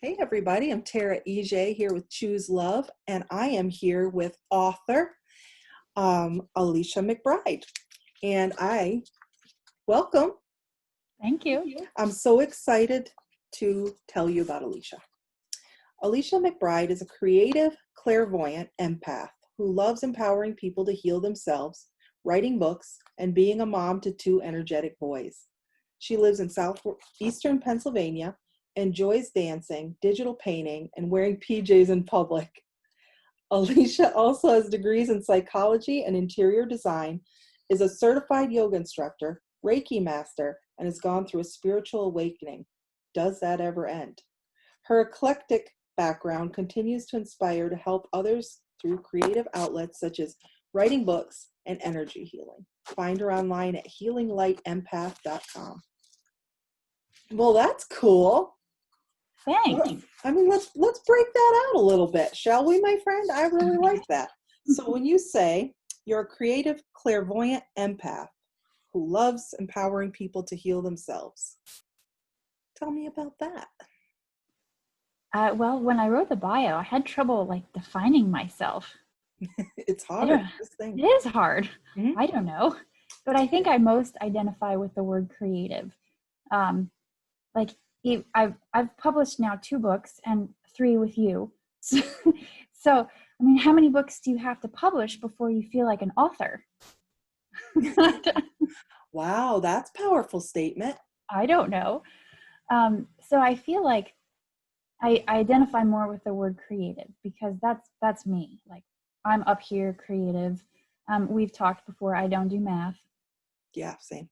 Hey everybody, I'm Tara Ijai here with Choose Love, and I am here with author Alicia McBride. And welcome. Thank you. I'm so excited to tell you about Alicia. Alicia McBride is a creative, clairvoyant empath who loves empowering people to heal themselves, writing books, and being a mom to two energetic boys. She lives in southeastern Pennsylvania, enjoys dancing, digital painting, and wearing PJs in public. Alicia also has degrees in psychology and interior design, is a certified yoga instructor, Reiki Master, and has gone through a spiritual awakening. Does that ever end? Her eclectic background continues to inspire to help others through creative outlets such as writing books and energy healing. Find her online at healinglightempath.com. Well, that's cool. Thanks. I mean, let's break that out a little bit, shall we, my friend? I really like that. So when you say you're a creative, clairvoyant empath who loves empowering people to heal themselves, tell me about that. Well, when I wrote the bio, I had trouble defining myself. It's hard. This thing. It is hard. Mm-hmm. I don't know, but I think I most identify with the word creative. I've published now 2 books and 3 with you. So, I mean, how many books do you have to publish before you feel like an author? Wow, that's a powerful statement. I don't know. So I feel like I identify more with the word creative because that's me. Like, I'm up here creative. We've talked before. I don't do math. Yeah, same.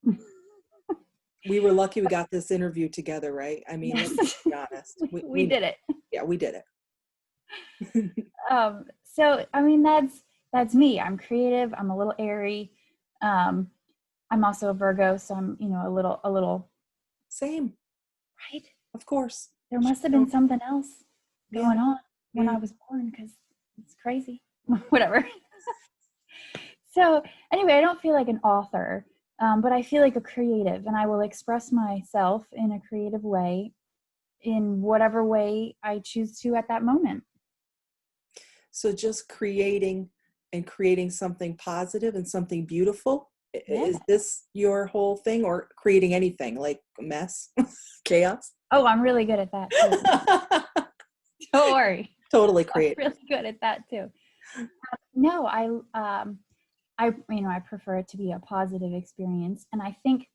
We were lucky we got this interview together, right? I mean, let's be honest. We did it. Yeah, we did it. So I mean, that's me. I'm creative. I'm a little airy. I'm also a Virgo, so I'm a little. Same. Right. Of course. There must have been something else going on when I was born, because it's crazy. Whatever. So anyway, I don't feel like an author. But I feel like a creative, and I will express myself in a creative way in whatever way I choose to at that moment. So just creating something positive and something beautiful. Yeah. Is this your whole thing, or creating anything like a mess, chaos? Oh, I'm really good at that too. Don't worry. Totally creative. I'm really good at that too. No, I prefer it to be a positive experience. And I think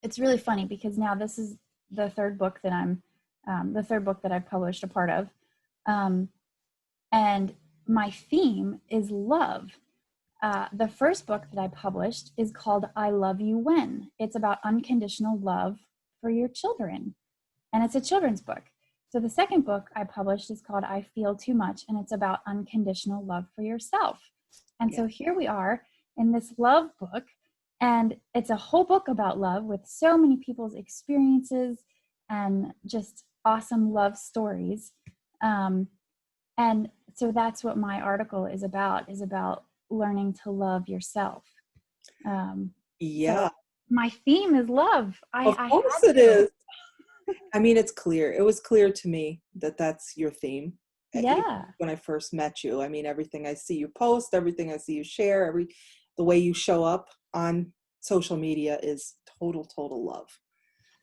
it's really funny because now this is the third book that I've published a part of. And my theme is love. The first book that I published is called I Love You When. It's about unconditional love for your children. And it's a children's book. So the second book I published is called I Feel Too Much. And it's about unconditional love for yourself. And so here we are in this love book, and it's a whole book about love with so many people's experiences and just awesome love stories. And so that's what my article is about learning to love yourself. So my theme is love. Of course it is. I mean, it's clear. It was clear to me that that's your theme. Yeah. When I first met you, I mean, everything I see you post, everything I see you share, the way you show up on social media is total love.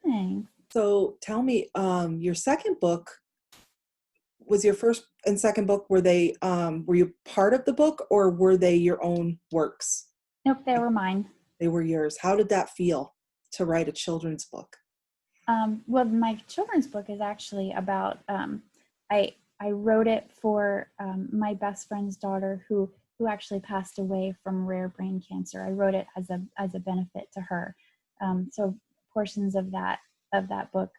Thanks. So tell me, your second book, was your first and second book, were you part of the book, or were they your own works? Nope, they were mine. They were yours. How did that feel to write a children's book? Well, my children's book is actually about, I wrote it for my best friend's daughter who actually passed away from rare brain cancer. I wrote it as a benefit to her. So portions of that book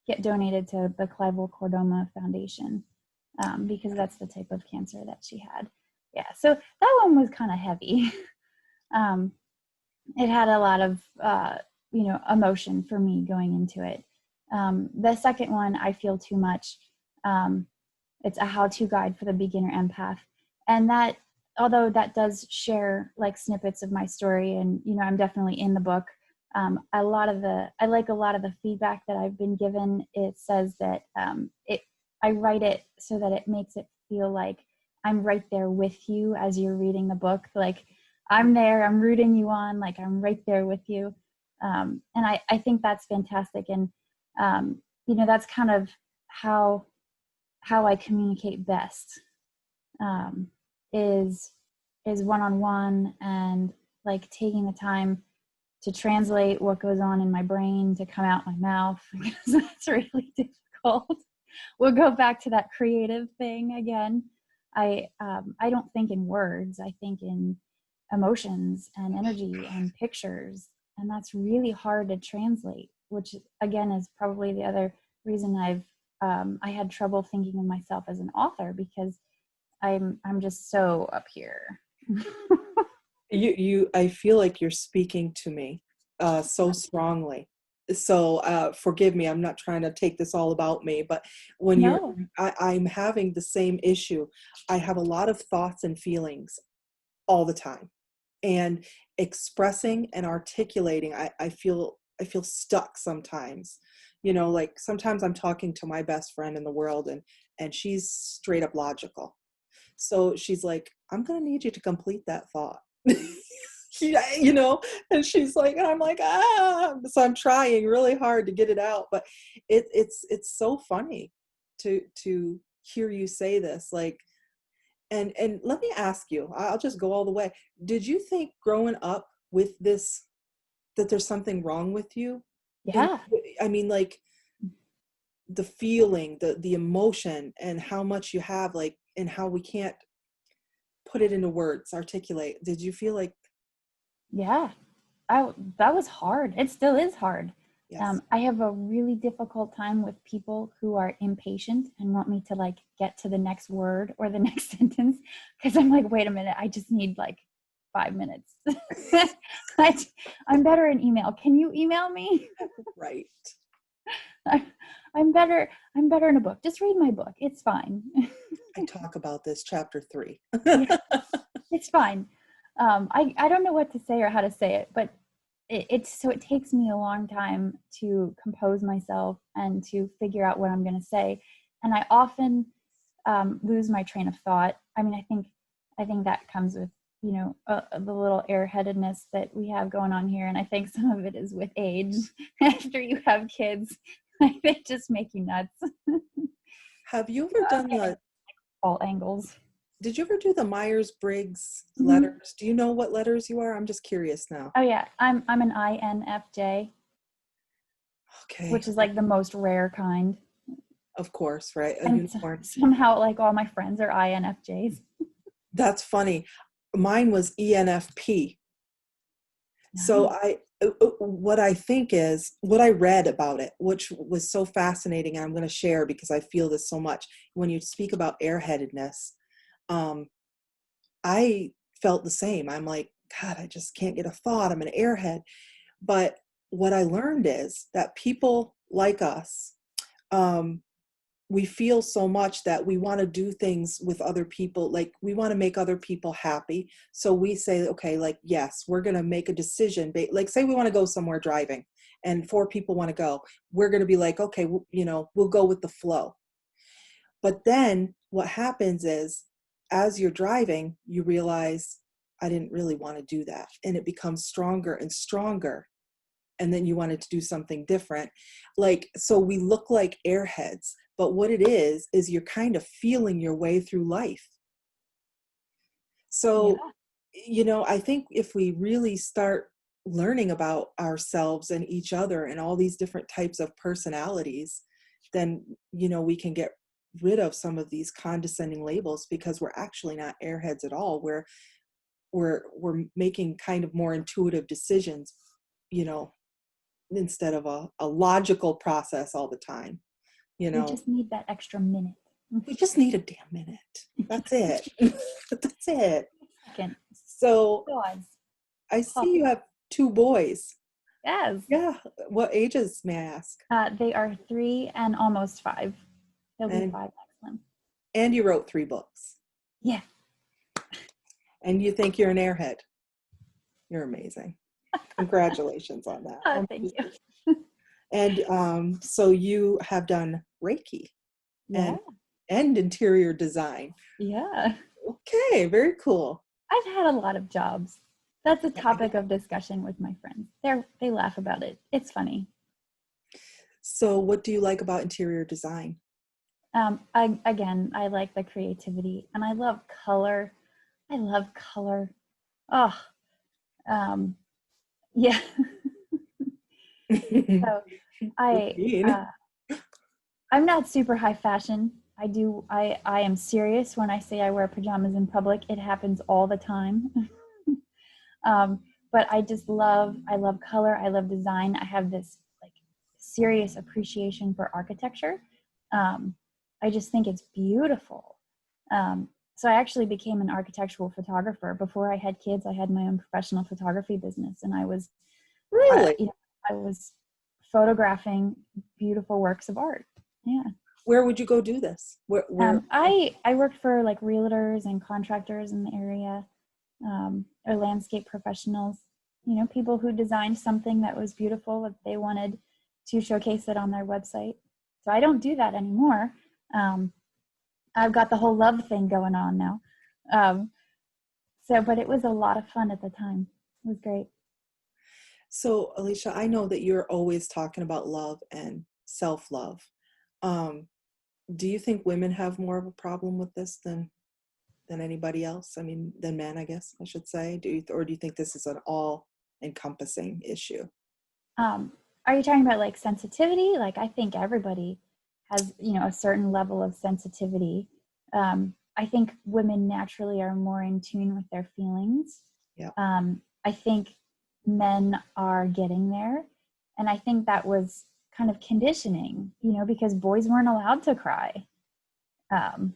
get donated to the Clive Cordoma Foundation because that's the type of cancer that she had. Yeah, so that one was kind of heavy. It had a lot of emotion for me going into it. The second one, I Feel Too Much. It's a how-to guide for the beginner empath. And that, although that does share snippets of my story, and, I'm definitely in the book, I like a lot of the feedback that I've been given. It says that I write it so that it makes it feel like I'm right there with you as you're reading the book. Like I'm there, I'm rooting you on, like I'm right there with you. And I think that's fantastic. And, that's kind of how I communicate best, is one-on-one, and like taking the time to translate what goes on in my brain to come out my mouth, because that's really difficult. We'll go back to that creative thing again. I don't think in words. I think in emotions and energy and pictures, and that's really hard to translate. Which again is probably the other reason I had trouble thinking of myself as an author, because I'm just so up here. I feel like you're speaking to me so strongly. So forgive me, I'm not trying to take this all about me, but when No. I'm having the same issue. I have a lot of thoughts and feelings all the time, and expressing and articulating, I feel stuck sometimes. Like sometimes I'm talking to my best friend in the world, and she's straight up logical. So she's like, I'm going to need you to complete that thought. And she's like, and I'm like, so I'm trying really hard to get it out, but it's so funny to hear you say this. Like, and let me ask you, I'll just go all the way. Did you think growing up with this, that there's something wrong with you? Yeah. I mean, like the feeling, the emotion, and how much you have, like, and how we can't put it into words, articulate. Did you feel like? Yeah. That was hard. It still is hard. Yes. I have a really difficult time with people who are impatient and want me to like get to the next word or the next sentence, because I'm like, wait a minute, I just need like 5 minutes. I'm better in email. Can you email me? Right. I'm better in a book. Just read my book. It's fine. I talk about this chapter 3. Yeah, it's fine. I don't know what to say or how to say it, but it takes me a long time to compose myself and to figure out what I'm going to say. And I often lose my train of thought. I mean, I think that comes with, the little airheadedness that we have going on here. And I think some of it is with age. After you have kids, they just make you nuts. Have you ever done all angles. did you ever do the Myers-Briggs Mm-hmm. letters? Do you know what letters you are? I'm just curious now. Oh yeah, I'm an INFJ. Okay. Which is like the most rare kind. Of course, right? A And unicorn. somehow like all my friends are INFJs. That's funny. Mine was ENFP. So what I think is, what I read about it, which was so fascinating, and I'm going to share because I feel this so much. When you speak about airheadedness, I felt the same. I'm like, God, I just can't get a thought. I'm an airhead. But what I learned is that people like us, we feel so much that we want to do things with other people. Like we want to make other people happy. So we say, okay, like, yes, we're going to make a decision. Like say we want to go somewhere driving and 4 people want to go. We're going to be like, okay, we'll go with the flow. But then what happens is, as you're driving, you realize I didn't really want to do that. And it becomes stronger and stronger. And then you wanted to do something different. Like, so we look like airheads, but what it is you're kind of feeling your way through life. So, I think if we really start learning about ourselves and each other and all these different types of personalities, then, we can get rid of some of these condescending labels, because we're actually not airheads at all. We're making kind of more intuitive decisions, instead of a logical process all the time. We just need that extra minute. We just need a damn minute. That's it. That's it. Second. So Pause. I see you have 2 boys. Yes. Yeah. What ages, may I ask? They are 3 and almost 5. They'll be 5 next month. And you wrote 3 books. Yeah. And you think you're an airhead. You're amazing. Congratulations on that. Oh, thank you. And so you have done Reiki Yeah. and interior design. Yeah. Okay, very cool. I've had a lot of jobs. That's a topic of discussion with my friends. They laugh about it. It's funny. So what do you like about interior design? I like the creativity, and I love color. I love color. Oh, yeah. So Routine. I'm not super high fashion. I am serious when I say I wear pajamas in public. It happens all the time. But I love color. I love design. I have this like serious appreciation for architecture. I just think it's beautiful. So I actually became an architectural photographer. Before I had kids, I had my own professional photography business, and I was, Really? I was photographing beautiful works of art. Yeah. Where would you go do this? Where? I worked for like realtors and contractors in the area, or landscape professionals, people who designed something that was beautiful that they wanted to showcase it on their website. So I don't do that anymore. I've got the whole love thing going on now. But it was a lot of fun at the time. It was great. So Alicia, I know that you're always talking about love and self-love. Do you think women have more of a problem with this than anybody else? I mean, than men, I guess I should say. Or do you think this is an all-encompassing issue? Are you talking about like sensitivity? Like, I think everybody has, a certain level of sensitivity. I think women naturally are more in tune with their feelings. Yeah. I think men are getting there. And I think that was kind of conditioning, because boys weren't allowed to cry. Some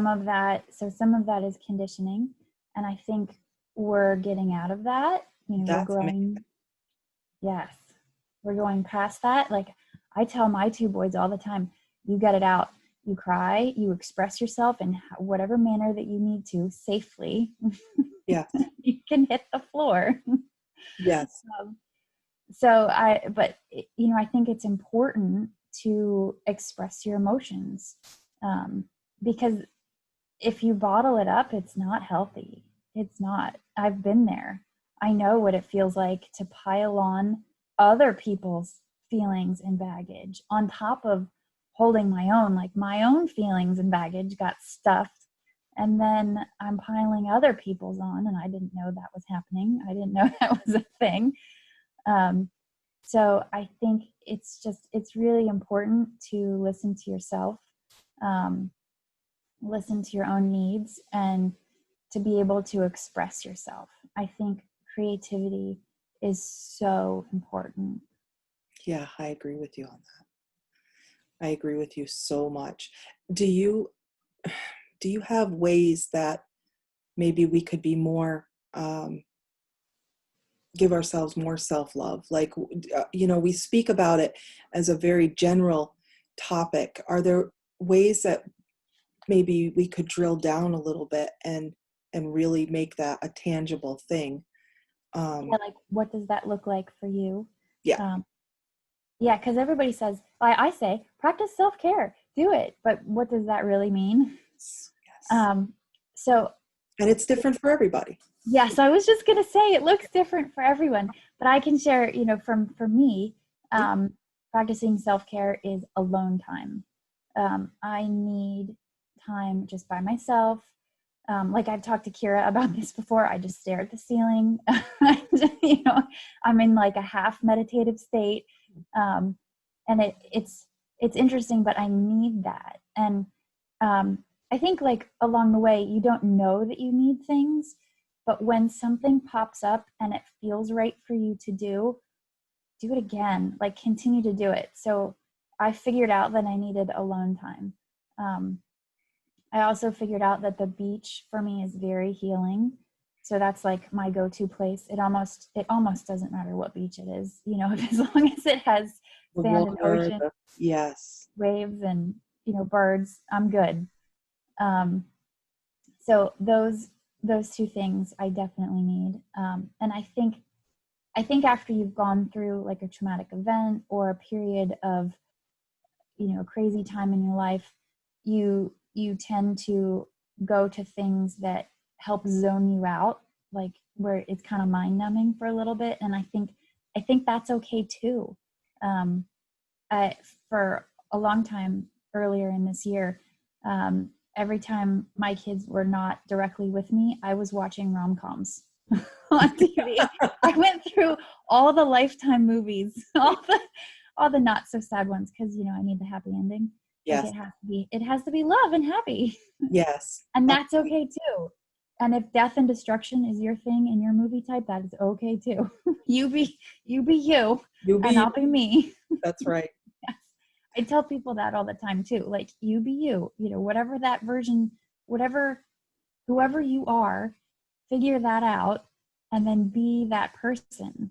of that is conditioning. And I think we're getting out of that. We're growing. Yes. We're going past that. Like, I tell my two boys all the time, you get it out. You cry, you express yourself in whatever manner that you need to safely. Yeah. You can hit the floor. Yes. I think it's important to express your emotions, because if you bottle it up, it's not healthy. It's not. I've been there. I know what it feels like to pile on other people's feelings and baggage on top of holding my own. Like, my own feelings and baggage got stuffed, and then I'm piling other people's on, and I didn't know that was happening. I didn't know that was a thing. So I think it's really important to listen to yourself, listen to your own needs, and to be able to express yourself. I think creativity is so important. Yeah, I agree with you on that. I agree with you so much. Do you have ways that maybe we could be more, give ourselves more self-love? Like, we speak about it as a very general topic. Are there ways that maybe we could drill down a little bit and really make that a tangible thing? Like, what does that look like for you? Yeah. Yeah, because everybody says, I say, practice self-care, do it. But what does that really mean? Yes. And it's different for everybody. Yes, I was just going to say it looks different for everyone. But I can share, for me, practicing self-care is alone time. I need time just by myself. Like, I've talked to Kira about this before. I just stare at the ceiling. I'm in like a half meditative state. And it's interesting, but I need that. And I think, like, along the way, you don't know that you need things, but when something pops up and it feels right for you to do it again. Like, continue to do it. So I figured out that I needed alone time. I also figured out that the beach for me is very healing. So that's like my go-to place. It almost doesn't matter what beach it is, as long as it has sand and ocean, yes, waves and, birds, I'm good. So those those two things I definitely need. And I think after you've gone through like a traumatic event or a period of, a crazy time in your life, you tend to go to things that help zone you out, like where it's kind of mind numbing for a little bit. And I think that's okay too. For a long time earlier in this year, every time my kids were not directly with me, I was watching rom-coms on TV. I went through all the Lifetime movies, all the not so sad ones, because I need the happy ending. Yes. Like it has to be love and happy. Yes. And that's okay too. And if death and destruction is your thing in your movie type, that is okay too. You be you, and I'll be me. That's right. Yes. I tell people that all the time too. Like, you be you, whatever that version, whoever you are, figure that out and then be that person.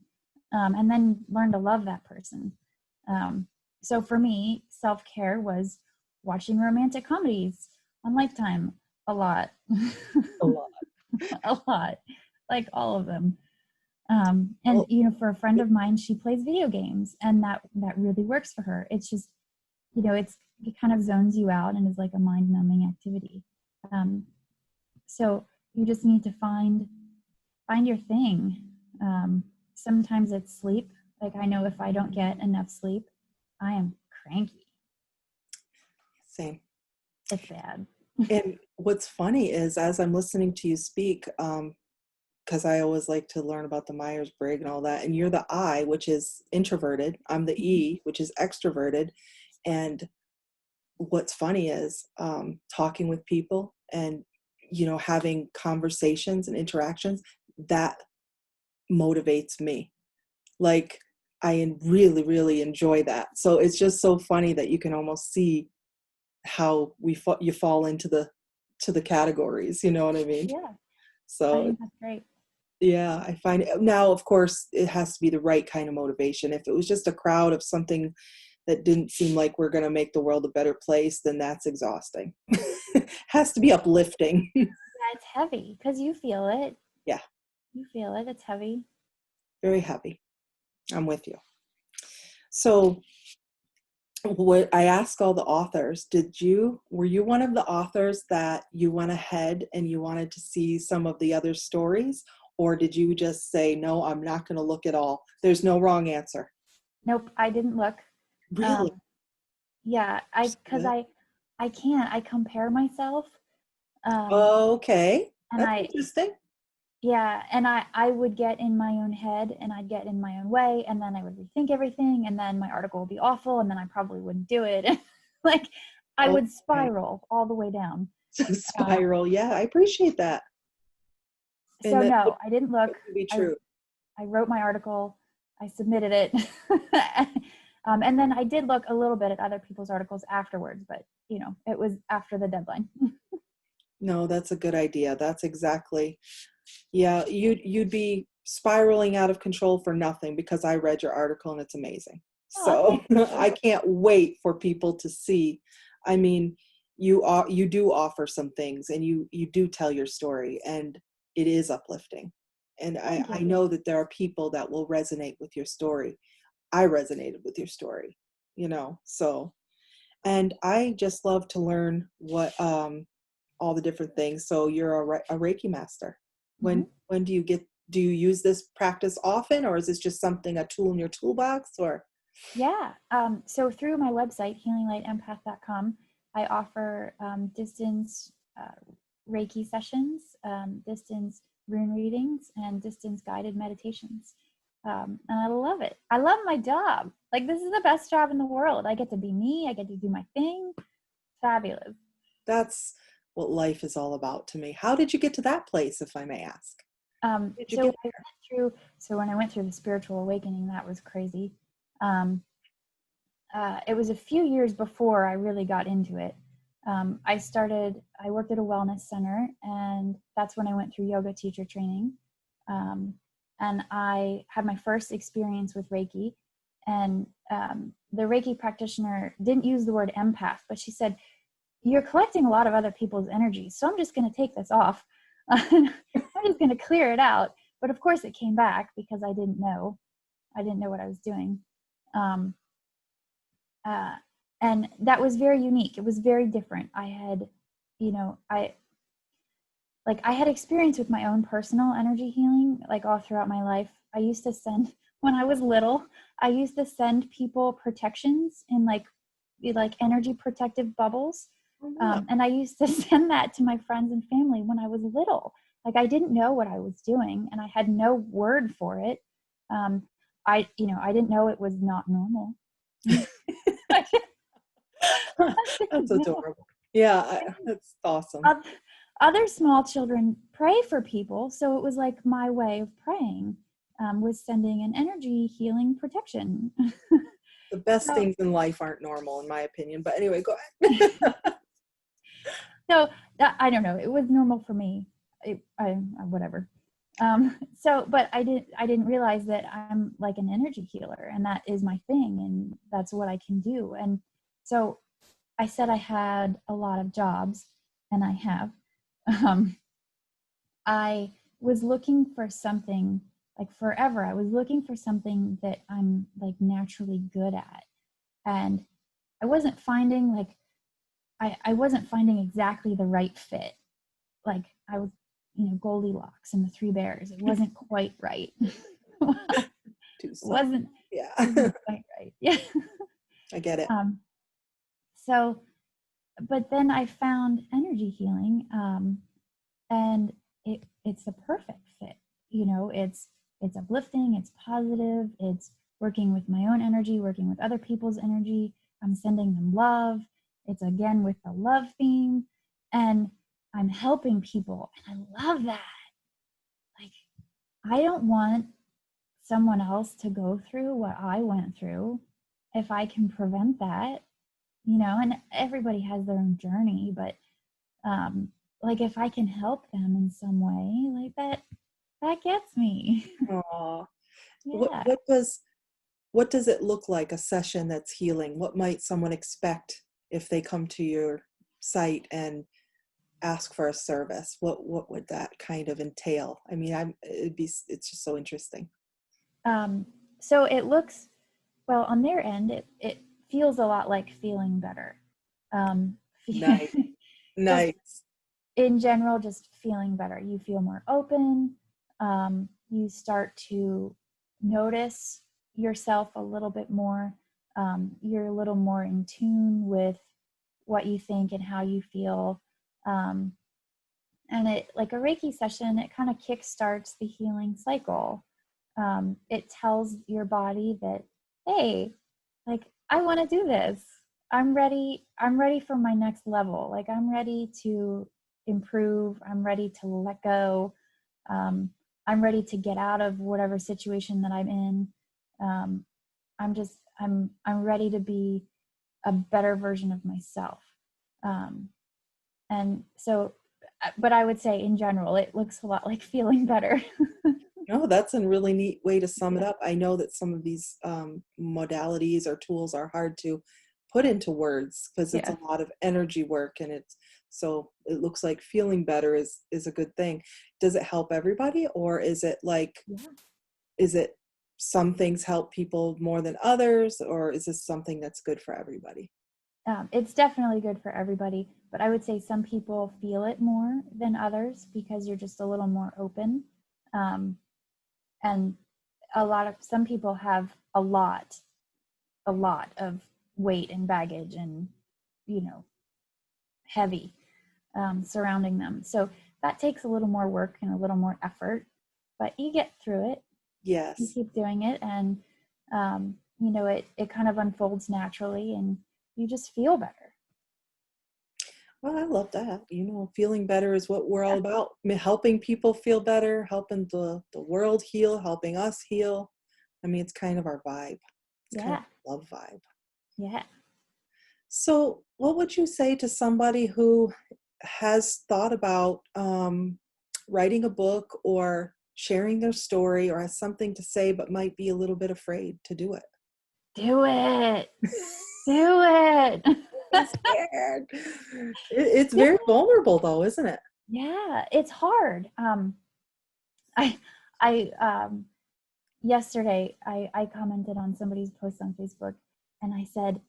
And then learn to love that person. So for me, self-care was watching romantic comedies on Lifetime a lot. A lot. A lot. Like all of them. And for a friend of mine, she plays video games, and that really works for her. It's just, it kind of zones you out and is like a mind-numbing activity. So you just need to find your thing. Sometimes it's sleep. Like, I know if I don't get enough sleep, I am cranky. Same. It's bad. And what's funny is, as I'm listening to you speak, because I always like to learn about the Myers-Briggs and all that, and you're the I, which is introverted. I'm the E, which is extroverted. And what's funny is talking with people and, having conversations and interactions, that motivates me. Like, I really, really enjoy that. So it's just so funny that you can almost see how you fall into the categories. You know what I mean? Yeah. So I think that's great. Yeah, I find it now, of course, it has to be the right kind of motivation. If it was just a crowd of something that didn't seem like we're going to make the world a better place, then that's exhausting. Has to be uplifting. Yeah, it's heavy because you feel it. Yeah. You feel it. It's heavy. Very heavy. I'm with you. So what I ask all the authors, were you one of the authors that you went ahead and you wanted to see some of the other stories? Or did you just say, no, I'm not going to look at all? There's no wrong answer. Nope, I didn't look. Really? Yeah, because I can't. I compare myself. Okay. And That's interesting. Yeah, and I would get in my own head, and I'd get in my own way, and then I would rethink everything, and then my article would be awful, and then I probably wouldn't do it. Like, I would spiral all the way down. Spiral, yeah, I appreciate that. So no, I didn't look. That could be true. I wrote my article, I submitted it, and then I did look a little bit at other people's articles afterwards, but it was after the deadline. No, that's a good idea. That's exactly. Yeah, you'd be spiraling out of control for nothing, because I read your article and it's amazing. So I can't wait for people to see. I mean, you do offer some things, and you do tell your story, and it is uplifting. And I know that there are people that will resonate with your story. I resonated with your story, so, and I just love to learn what all the different things. So you're a Reiki Master. When do you use this practice often, or is this just a tool in your toolbox, or? Yeah. So through my website, healinglightempath.com, I offer distance Reiki sessions, distance rune readings, and distance guided meditations. And I love it. I love my job. Like, this is the best job in the world. I get to be me. I get to do my thing. Fabulous. That's what life is all about to me. How did you get to that place, if I may ask? So when I went through the spiritual awakening, that was crazy. It was a few years before I really got into it. I worked at a wellness center, and that's when I went through yoga teacher training. And I had my first experience with Reiki, and the Reiki practitioner didn't use the word empath, but she said, "You're collecting a lot of other people's energy, so I'm just going to take this off." I'm just going to clear it out. But of course it came back because I didn't know what I was doing. Um, and that was very unique. It was very different. I had, I had experience with my own personal energy healing, like all throughout my life. I used to send, when I was little, I used to send people protections in like energy protective bubbles. And I used to send that to my friends and family when I was little. Like I didn't know what I was doing and I had no word for it. I didn't know it was not normal. That's adorable. Yeah, that's awesome. Other small children pray for people. So it was like my way of praying, was sending an energy healing protection. The best things in life aren't normal, in my opinion. But anyway, go ahead. So I don't know. It was normal for me. Whatever. But I didn't realize that I'm like an energy healer and that is my thing and that's what I can do. And so I said I had a lot of jobs and I have. I was looking for something like forever. I was looking for something that I'm like naturally good at. And I wasn't finding I wasn't finding exactly the right fit. Like I was, Goldilocks and the Three Bears. It wasn't quite right. wasn't quite right. Yeah. I get it. So, but then I found energy healing, and it's the perfect fit. It's uplifting, it's positive, it's working with my own energy, working with other people's energy. I'm sending them love. It's again with the love theme, and I'm helping people, and I love that. Like, I don't want someone else to go through what I went through if I can prevent that, and everybody has their own journey, but like if I can help them in some way, like that gets me. Aww. Yeah. What does it look like, a session that's healing? What might someone expect if they come to your site and ask for a service? What would that kind of entail? I mean, it's just so interesting. So it looks, well, on their end, it feels a lot like feeling better. Nice. Nice. In general, just feeling better. You feel more open. You start to notice yourself a little bit more. You're a little more in tune with what you think and how you feel. And it, like a Reiki session, it kind of kickstarts the healing cycle. It tells your body that, hey, like, I want to do this. I'm ready for my next level. Like, I'm ready to improve. I'm ready to let go. I'm ready to get out of whatever situation that I'm in. I'm ready to be a better version of myself. And so, but I would say in general, it looks a lot like feeling better. No, that's a really neat way to sum it up. I know that some of these modalities or tools are hard to put into words because it's a lot of energy work, and so it looks like feeling better is a good thing. Does it help everybody, or is it like, is it some things help people more than others, or is this something that's good for everybody? It's definitely good for everybody, but I would say some people feel it more than others because you're just a little more open. And some people have a lot of weight and baggage and, heavy surrounding them. So that takes a little more work and a little more effort, but you get through it. Yes. You keep doing it, and, it kind of unfolds naturally, and you just feel better. Well, I love that. Feeling better is what we're all about. Helping people feel better, helping the world heal, helping us heal. I mean, it's kind of our vibe. It's kind of a love vibe. Yeah. So what would you say to somebody who has thought about writing a book or sharing their story, or has something to say but might be a little bit afraid to do it? Do it. Do it. I'm scared. It's very vulnerable though, isn't it? Yeah, it's hard. I, yesterday I commented on somebody's post on Facebook, and I said,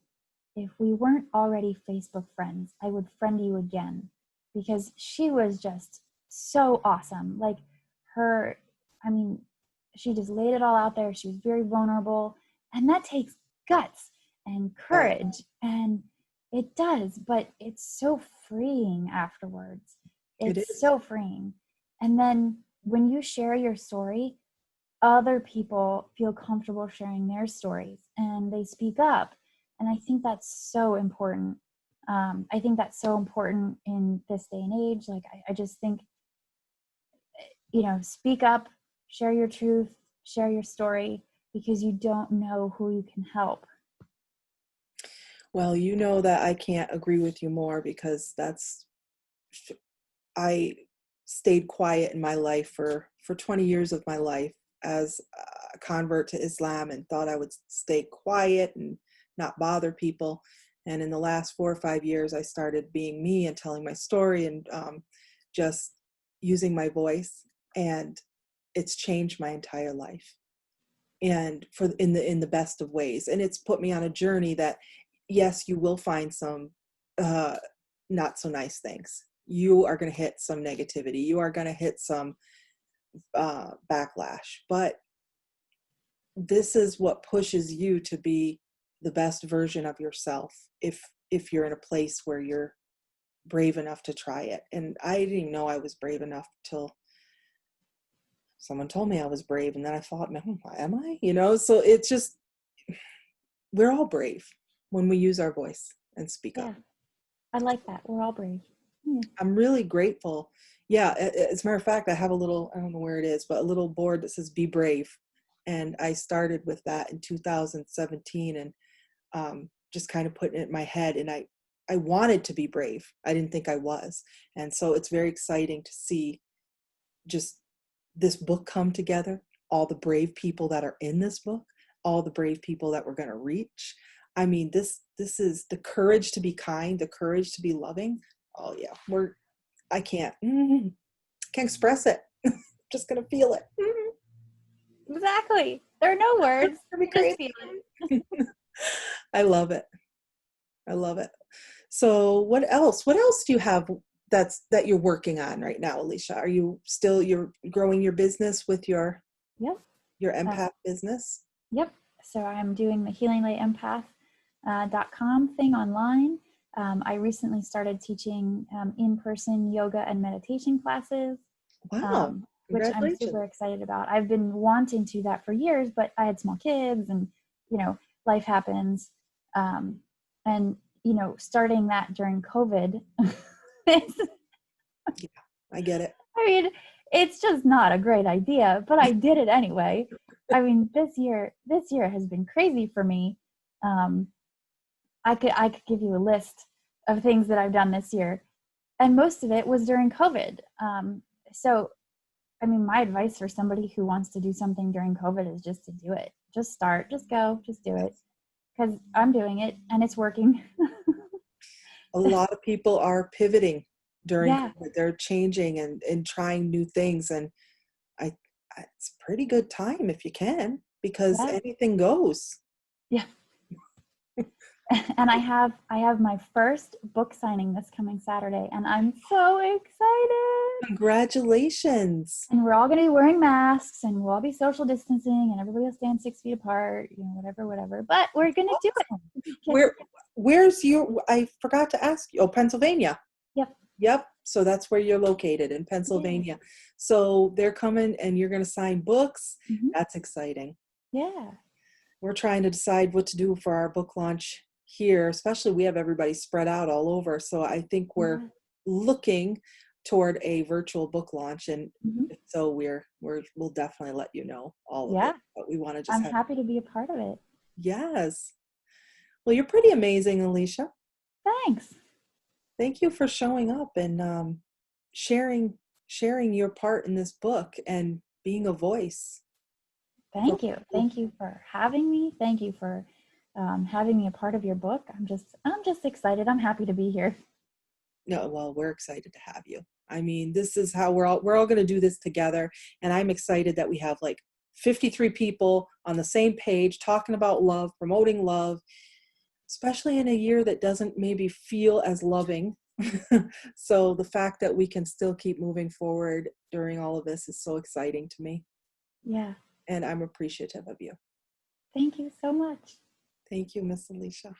if we weren't already Facebook friends, I would friend you again, because she was just so awesome. Like her, I mean, she just laid it all out there. She was very vulnerable, and that takes guts and Right. courage, and it does, but it's so freeing afterwards. It It's is. so freeing. And then when you share your story, other people feel comfortable sharing their stories and they speak up. And I think that's so important. I think that's so important in this day and age. Like, I just think, speak up, share your truth, share your story, because you don't know who you can help. Well, you know that I can't agree with you more, because I stayed quiet in my life for 20 years of my life as a convert to Islam, and thought I would stay quiet and not bother people. And in the last 4 or 5 years, I started being me and telling my story, and just using my voice, and it's changed my entire life, and in the best of ways. And it's put me on a journey that, yes, you will find some uh, not so nice things. You are going to hit some negativity. You are going to hit some backlash. But this is what pushes you to be the best version of yourself, if you're in a place where you're brave enough to try it. And I didn't even know I was brave enough till someone told me I was brave, and then I thought, am I? So it's just, we're all brave when we use our voice and speak Yeah, up. I like that. We're all brave. Yeah. I'm really grateful. Yeah, as a matter of fact, I have a little, I don't know where it is, but a little board that says "Be Brave," and I started with that in 2017, and just kind of putting it in my head. And I wanted to be brave. I didn't think I was, and so it's very exciting to see just this book come together. All the brave people that are in this book, all the brave people that we're going to reach. I mean, this is the courage to be kind, the courage to be loving. Oh yeah, I can't express it. Just gonna feel it. Exactly. There are no words. It'll be Just crazy. feel it. I love it. I love it. So what else? What else do you have that you're working on right now, Alicia? Are you still, you're growing your business with your Yep. Uh, empath business? Yep. So I'm doing the healinglayempath.com thing online. I recently started teaching in-person yoga and meditation classes, Wow. which I'm Congratulations. super excited about. I've been wanting to do that for years, but I had small kids and, life happens. And, starting that during COVID, Yeah, I get it. I mean, it's just not a great idea, but I did it anyway. I mean, this year has been crazy for me. Um, I could give you a list of things that I've done this year, and most of it was during COVID. So, I mean, my advice for somebody who wants to do something during COVID is just to do it. Just start, just go, just do it. Because I'm doing it and it's working. A lot of people are pivoting during Yeah, COVID. They're changing and trying new things. And I, it's a pretty good time if you can, because yeah, anything goes. yeah. And I have my first book signing this coming Saturday, and I'm so excited. Congratulations. And we're all going to be wearing masks, and we'll all be social distancing, and everybody will stand 6 feet apart, whatever. But we're going to do it. Where's your, I forgot to ask you. Oh, Pennsylvania. Yep. Yep. So that's where you're located, in Yeah. Pennsylvania. So they're coming and you're going to sign books. Mm-hmm. That's exciting. Yeah. We're trying to decide what to do for our book launch here, especially we have everybody spread out all over. So I think we're looking toward a virtual book launch. And Mm-hmm. so we'll definitely let you know all of Yeah. it. But we want to just I'm have, happy to be a part of it. yes. Well, you're pretty amazing, Alicia. Thanks. Thank you for showing up and sharing your part in this book and being a voice. Thank you. Thank you for having me. Thank you for having me a part of your book. I'm just excited. I'm happy to be here. No, well, we're excited to have you. I mean, this is how we're all going to do this together. And I'm excited that we have like 53 people on the same page talking about love, promoting love, especially in a year that doesn't maybe feel as loving. So the fact that we can still keep moving forward during all of this is so exciting to me. Yeah. And I'm appreciative of you. Thank you so much. Thank you, Miss Alicia.